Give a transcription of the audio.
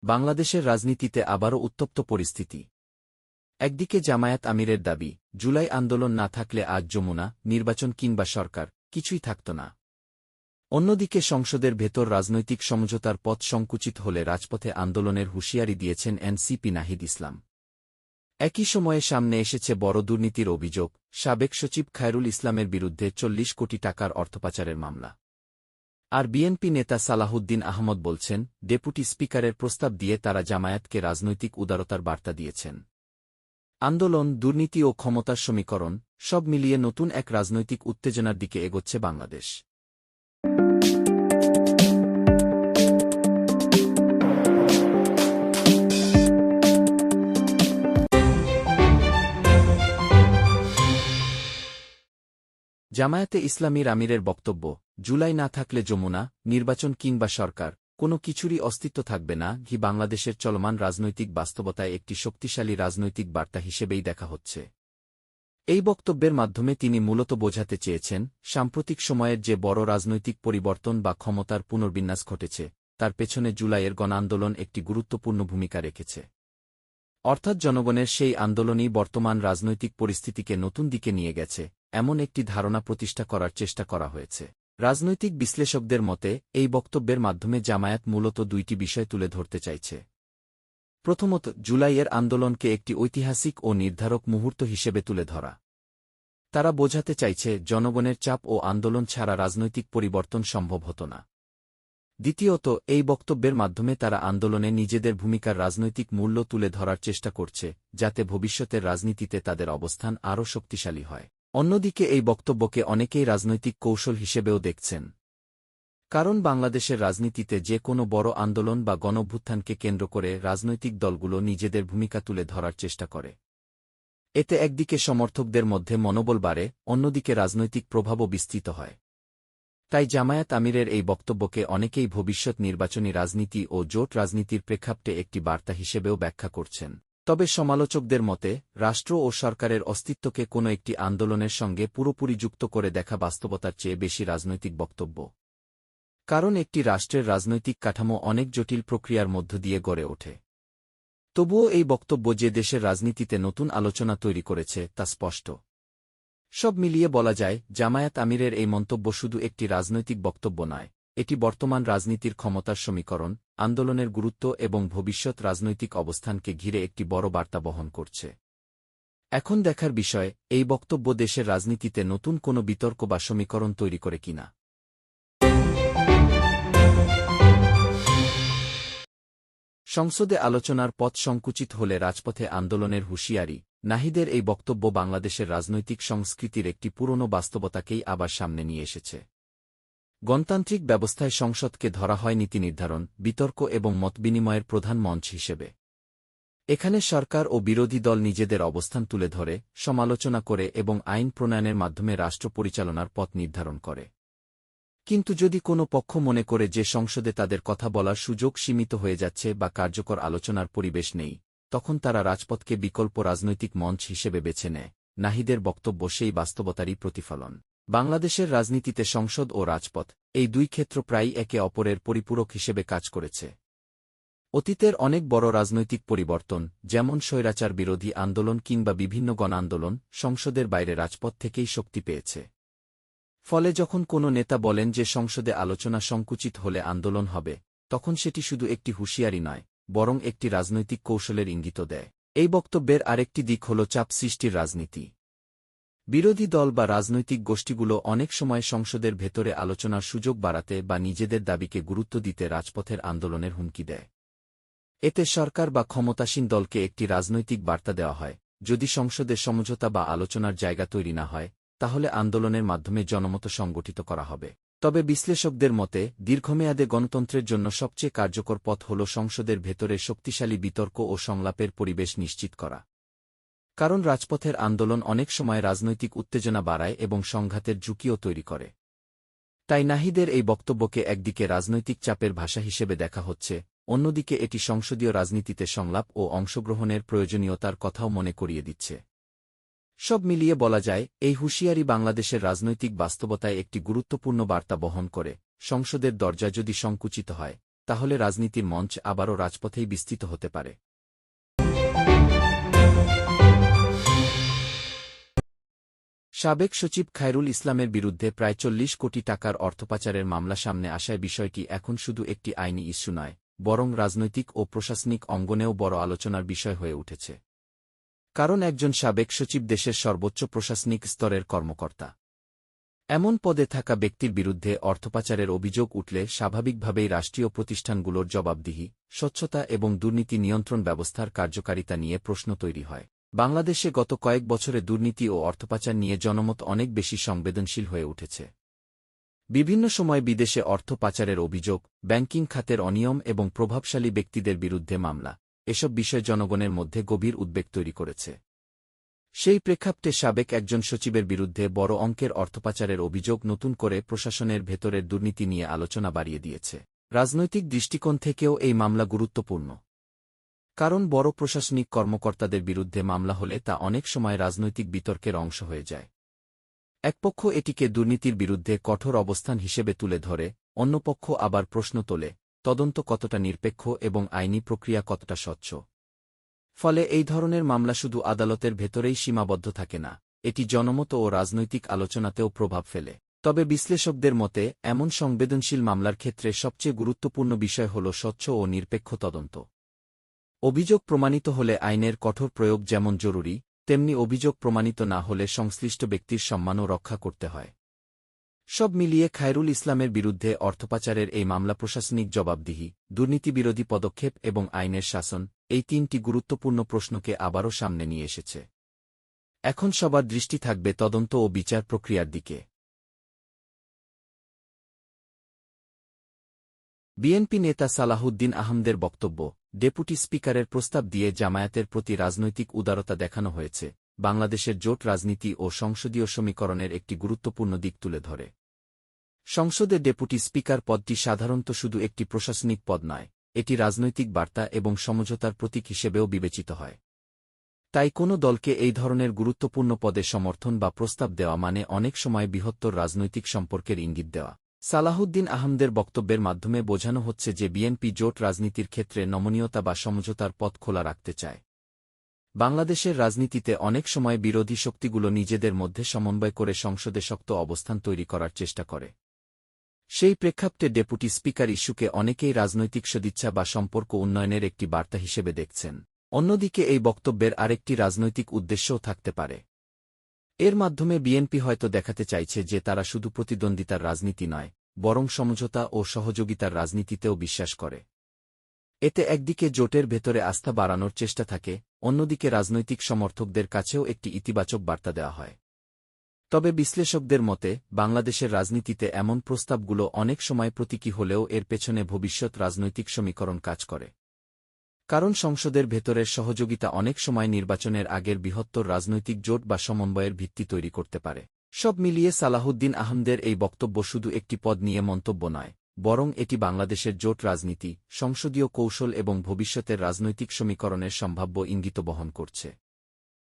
বাংলাদেশের রাজনীতিতে আবারও উত্তপ্ত পরিস্থিতি। একদিকে জামায়াত আমিরের দাবি, জুলাই আন্দোলন না থাকলে আজ যমুনা, নির্বাচন কিংবা সরকার, কিছুই থাকত না। অন্যদিকে সংসদের ভেতর রাজনৈতিক সমঝোতার পথ সংকুচিত হলে রাজপথে আন্দোলনের হুঁশিয়ারি দিয়েছেন এনসিপি নাহিদ ইসলাম। একই সময়ে সামনে এসেছে বড় দুর্নীতির অভিযোগ, সাবেক সচিব খায়রুল ইসলামের বিরুদ্ধে ৪০ কোটি টাকার অর্থপাচারের মামলা। আর বিএনপি নেতা সালাহুদ্দিন আহমদ বলছেন, ডেপুটি স্পিকারের প্রস্তাব দিয়ে তারা জামায়াতকে রাজনৈতিক উদারতার বার্তা দিয়েছেন। আন্দোলন, দুর্নীতি ও ক্ষমতার সমীকরণ, সব মিলিয়ে নতুন এক রাজনৈতিক উত্তেজনার দিকে এগোচ্ছে বাংলাদেশ। জামায়াতে ইসলামীর আমিরের বক্তব্য, জুলাই না থাকলে যমুনা, নির্বাচন কিংবা সরকার, কোনো কিছুরই অস্তিত্ব থাকবে না, বাংলাদেশের চলমান রাজনৈতিক বাস্তবতায় একটি শক্তিশালী রাজনৈতিক বার্তা হিসেবেই দেখা হচ্ছে। এই বক্তব্যের মাধ্যমে তিনি মূলত বোঝাতে চেয়েছেন, সাম্প্রতিক সময়ের যে বড় রাজনৈতিক পরিবর্তন বা ক্ষমতার পুনর্বিন্যাস ঘটেছে, তার পেছনে জুলাইয়ের গণআন্দোলন একটি গুরুত্বপূর্ণ ভূমিকা রেখেছে। অর্থাৎ জনগণের সেই আন্দোলনই বর্তমান রাজনৈতিক পরিস্থিতিকে নতুন দিকে নিয়ে গেছে, এমন একটি ধারণা প্রতিষ্ঠা করার চেষ্টা করা হয়েছে। রাজনৈতিক বিশ্লেষকদের মতে, এই বক্তব্যের মাধ্যমে জামায়াত মূলত দুইটি বিষয় তুলে ধরতে চাইছে। প্রথমত, জুলাইয়ের আন্দোলনকে একটি ঐতিহাসিক ও নির্ধারক মুহূর্ত হিসেবে তুলে ধরা। তারা বোঝাতে চাইছে, জনগণের চাপ ও আন্দোলন ছাড়া রাজনৈতিক পরিবর্তন সম্ভব হতো না। দ্বিতীয়ত, এই বক্তব্যের মাধ্যমে তারা আন্দোলনে নিজেদের ভূমিকার রাজনৈতিক মূল্য তুলে ধরার চেষ্টা করছে, যাতে ভবিষ্যতের রাজনীতিতে তাদের অবস্থান আরও শক্তিশালী হয়। অন্যদিকে এই বক্তব্যকে অনেকেই রাজনৈতিক কৌশল হিসেবেও দেখছেন। কারণ বাংলাদেশের রাজনীতিতে যে কোনো বড় আন্দোলন বা গণঅভ্যুত্থানকে কেন্দ্র করে রাজনৈতিক দলগুলো নিজেদের ভূমিকা তুলে ধরার চেষ্টা করে। এতে একদিকে সমর্থকদের মধ্যে মনোবল বাড়ে, অন্যদিকে রাজনৈতিক প্রভাবও বিস্তৃত হয়। তাই জামায়াত আমিরের এই বক্তব্যকে অনেকেই ভবিষ্যৎ নির্বাচনী রাজনীতি ও জোট রাজনীতির প্রেক্ষাপটে একটি বার্তা হিসেবেও ব্যাখ্যা করছেন। তবে সমালোচকদের মতে, রাষ্ট্র ও সরকারের অস্তিত্বকে কোনো একটি আন্দোলনের সঙ্গে পুরোপুরি যুক্ত করে দেখা বাস্তবতার চেয়ে বেশি রাজনৈতিক বক্তব্য। কারণ একটি রাষ্ট্রের রাজনৈতিক কাঠামো অনেক জটিল প্রক্রিয়ার মধ্য দিয়ে গড়ে ওঠে। তবুও এই বক্তব্য যে দেশের রাজনীতিতে নতুন আলোচনা তৈরি করেছে, তা স্পষ্ট। সব মিলিয়ে বলা যায়, জামায়াত আমিরের এই মন্তব্য শুধু একটি রাজনৈতিক বক্তব্য নয়, এটি বর্তমান রাজনীতির ক্ষমতার সমীকরণ, আন্দোলনের গুরুত্ব এবং ভবিষ্যৎ রাজনৈতিক অবস্থানকে ঘিরে একটি বড় বার্তা বহন করছে। এখন দেখার বিষয়, এই বক্তব্য দেশের রাজনীতিতে নতুন কোনো বিতর্ক বা সমীকরণ তৈরি করে কিনা। সংসদে আলোচনার পথ সংকুচিত হলে রাজপথে আন্দোলনের হুঁশিয়ারি, নাহিদের এই বক্তব্য বাংলাদেশের রাজনৈতিক সংস্কৃতির একটি পুরনো বাস্তবতাকেই আবার সামনে নিয়ে এসেছে। গণতান্ত্রিক ব্যবস্থায় সংসদকে ধরা হয় নীতি নির্ধারণ, বিতর্ক এবং মতবিনিময়ের প্রধান মঞ্চ হিসেবে। এখানে সরকার ও বিরোধী দল নিজেদের অবস্থান তুলে ধরে, সমালোচনা করে এবং আইন প্রণয়নের মাধ্যমে রাষ্ট্র পরিচালনার পথ নির্ধারণ করে। কিন্তু যদি কোনো পক্ষ মনে করে যে সংসদে তাদের কথা বলার সুযোগ সীমিত হয়ে যাচ্ছে বা কার্যকর আলোচনার পরিবেশ নেই, তখন তারা রাজপথকে বিকল্প রাজনৈতিক মঞ্চ হিসেবে বেছে নেয়। নাহিদের বক্তব্য সেই বাস্তবতারই প্রতিফলন। বাংলাদেশের রাজনীতিতে সংসদ ও রাজপথ, এই দুই ক্ষেত্র প্রায়ই একে অপরের পরিপূরক হিসেবে কাজ করেছে। অতীতের অনেক বড় রাজনৈতিক পরিবর্তন, যেমন স্বৈরাচার বিরোধী আন্দোলন কিংবা বিভিন্ন গণ আন্দোলন, সংসদের বাইরে রাজপথ থেকেই শক্তি পেয়েছে। ফলে যখন কোনো নেতা বলেন যে সংসদে আলোচনা সংকুচিত হলে আন্দোলন হবে, তখন সেটি শুধু একটি হুঁশিয়ারি নয়, বরং একটি রাজনৈতিক কৌশলের ইঙ্গিত দেয়। এই বক্তব্যের আরেকটি দিক হল চাপ সৃষ্টির রাজনীতি। বিরোধী দল বা রাজনৈতিক গোষ্ঠীগুলো অনেক সময় সংসদের ভেতরে আলোচনার সুযোগ বাড়াতে বা নিজেদের দাবিকে গুরুত্ব দিতে রাজপথের আন্দোলনের হুমকি দেয়। এতে সরকার বা ক্ষমতাসীন দলকে একটি রাজনৈতিক বার্তা দেওয়া হয়, যদি সংসদে সমঝোতা বা আলোচনার জায়গা তৈরি না হয়, তাহলে আন্দোলনের মাধ্যমে জনমত সংগঠিত করা হবে। তবে বিশ্লেষকদের মতে, দীর্ঘমেয়াদে গণতন্ত্রের জন্য সবচেয়ে কার্যকর পথ হল সংসদের ভেতরে শক্তিশালী বিতর্ক ও সংলাপের পরিবেশ নিশ্চিত করা। কারণ রাজপথের আন্দোলন অনেক সময় রাজনৈতিক উত্তেজনা বাড়ায় এবং সংঘাতের ঝুঁকিও তৈরি করে। তাই নাহিদের এই বক্তব্যকে একদিকে রাজনৈতিক চাপের ভাষা হিসেবে দেখা হচ্ছে, অন্যদিকে এটি সংসদীয় রাজনীতিতে সংলাপ ও অংশগ্রহণের প্রয়োজনীয়তার কথাও মনে করিয়ে দিচ্ছে। সব মিলিয়ে বলা যায়, এই হুঁশিয়ারি বাংলাদেশের রাজনৈতিক বাস্তবতায় একটি গুরুত্বপূর্ণ বার্তা বহন করে। সংসদের দরজা যদি সংকুচিত হয়, তাহলে রাজনীতির মঞ্চ আবারও রাজপথেই বিস্তৃত হতে পারে। সাবেক সচিব খায়রুল ইসলামের বিরুদ্ধে প্রায় ৪০ কোটি টাকার অর্থপাচারের মামলা সামনে আসায় বিষয়টি এখন শুধু একটি আইনি ইস্যু নয়, বরং রাজনৈতিক ও প্রশাসনিক অঙ্গনেও বড় আলোচনার বিষয় হয়ে উঠেছে। কারণ একজন সাবেক সচিব দেশের সর্বোচ্চ প্রশাসনিক স্তরের কর্মকর্তা। এমন পদে থাকা ব্যক্তির বিরুদ্ধে অর্থপাচারের অভিযোগ উঠলে স্বাভাবিকভাবেই রাষ্ট্রীয় প্রতিষ্ঠানগুলোর জবাবদিহি, স্বচ্ছতা এবং দুর্নীতি নিয়ন্ত্রণ ব্যবস্থার কার্যকারিতা নিয়ে প্রশ্ন তৈরি হয়। বাংলাদেশে গত কয়েক বছরে দুর্নীতি ও অর্থপাচার নিয়ে জনমত অনেক বেশি সংবেদনশীল হয়ে উঠেছে। বিভিন্ন সময় বিদেশে অর্থ পাচারের অভিযোগ, ব্যাংকিং খাতের অনিয়ম এবং প্রভাবশালী ব্যক্তিদের বিরুদ্ধে মামলা, এসব বিষয় জনগণের মধ্যে গভীর উদ্বেগ তৈরি করেছে। সেই প্রেক্ষাপটে সাবেক একজন সচিবের বিরুদ্ধে বড় অঙ্কের অর্থপাচারের অভিযোগ নতুন করে প্রশাসনের ভেতরের দুর্নীতি নিয়ে আলোচনা বাড়িয়ে দিয়েছে। রাজনৈতিক দৃষ্টিকোণ থেকেও এই মামলা গুরুত্বপূর্ণ। কারণ বড় প্রশাসনিক কর্মকর্তাদের বিরুদ্ধে মামলা হলে তা অনেক সময় রাজনৈতিক বিতর্কের অংশ হয়ে যায়। একপক্ষ এটিকে দুর্নীতির বিরুদ্ধে কঠোর অবস্থান হিসেবে তুলে ধরে, অন্য পক্ষ আবার প্রশ্ন তোলে, তদন্ত কতটা নিরপেক্ষ এবং আইনি প্রক্রিয়া কতটা স্বচ্ছ। ফলে এই ধরনের মামলা শুধু আদালতের ভেতরেই সীমাবদ্ধ থাকে না, এটি জনমত ও রাজনৈতিক আলোচনাতেও প্রভাব ফেলে। তবে বিশ্লেষকদের মতে এমন সংবেদনশীল মামলার ক্ষেত্রে সবচেয়ে গুরুত্বপূর্ণ বিষয় হল স্বচ্ছ ও নিরপেক্ষ তদন্ত। অভিযোগ প্রমাণিত হলে আইনের কঠোর প্রয়োগ যেমন জরুরি, তেমনি অভিযোগ প্রমাণিত না হলে সংশ্লিষ্ট ব্যক্তির সম্মানও রক্ষা করতে হয়। সব মিলিয়ে খায়রুল ইসলামের বিরুদ্ধে অর্থপাচারের এই মামলা প্রশাসনিক জবাবদিহি, দুর্নীতিবিরোধী পদক্ষেপ এবং আইনের শাসন, এই তিনটি গুরুত্বপূর্ণ প্রশ্নকে আবারও সামনে নিয়ে এসেছে। এখন সবার দৃষ্টি থাকবে তদন্ত ও বিচার প্রক্রিয়ার দিকে। বিএনপি নেতা সালাহুদ্দিন আহমদের বক্তব্য, ডেপুটি স্পিকারের প্রস্তাব দিয়ে জামায়াতের প্রতি রাজনৈতিক উদারতা দেখানো হয়েছে, বাংলাদেশের জোট রাজনীতি ও সংসদীয় সমীকরণের একটি গুরুত্বপূর্ণ দিক তুলে ধরে। সংসদে ডেপুটি স্পিকার পদটি সাধারণত শুধু একটি প্রশাসনিক পদ নয়, এটি রাজনৈতিক বার্তা এবং সমঝোতার প্রতীক হিসেবেও বিবেচিত হয়। তাই কোনো দলকে এই ধরনের গুরুত্বপূর্ণ পদে সমর্থন বা প্রস্তাব দেওয়া মানে অনেক সময় বৃহত্তর রাজনৈতিক সম্পর্কের ইঙ্গিত দেওয়া। সালাহুদ্দিন আহমদের বক্তব্যের মাধ্যমে বোঝানো হচ্ছে যে বিএনপি জোট রাজনীতির ক্ষেত্রে নমনীয়তা বা সমঝোতার পথ খোলা রাখতে চায়। বাংলাদেশের রাজনীতিতে অনেক সময় বিরোধী শক্তিগুলো নিজেদের মধ্যে সমন্বয় করে সংসদে শক্ত অবস্থান তৈরি করার চেষ্টা করে। সেই প্রেক্ষাপটে ডেপুটি স্পিকার ইস্যুকে অনেকেই রাজনৈতিক সদিচ্ছা বা সম্পর্ক উন্নয়নের একটি বার্তা হিসেবে দেখছেন। অন্যদিকে এই বক্তব্যের আরেকটি রাজনৈতিক উদ্দেশ্যও থাকতে পারে। এর মাধ্যমে বিএনপি হয়তো দেখাতে চাইছে যে তারা শুধু প্রতিদ্বন্দ্বিতার রাজনীতি নয়, বরং সমঝোতা ও সহযোগিতার রাজনীতিতেও বিশ্বাস করে। এতে একদিকে জোটের ভেতরে আস্থা বাড়ানোর চেষ্টা থাকে, অন্যদিকে রাজনৈতিক সমর্থকদের কাছেও একটি ইতিবাচক বার্তা দেওয়া হয়। তবে বিশ্লেষকদের মতে বাংলাদেশের রাজনীতিতে এমন প্রস্তাবগুলো অনেক সময় প্রতীকী হলেও এর পেছনে ভবিষ্যৎ রাজনৈতিক সমীকরণ কাজ করে। কারণ সংসদের ভেতরের সহযোগিতা অনেক সময় নির্বাচনের আগের বৃহত্তর রাজনৈতিক জোট বা সমন্বয়ের ভিত্তি তৈরি করতে পারে। সব মিলিয়ে সালাহুদ্দিন আহমদের এই বক্তব্য শুধু একটি পদ নিয়ে মন্তব্য নয়, বরং এটি বাংলাদেশের জোট রাজনীতি, সংসদীয় কৌশল এবং ভবিষ্যতের রাজনৈতিক সমীকরণের সম্ভাব্য ইঙ্গিত বহন করছে।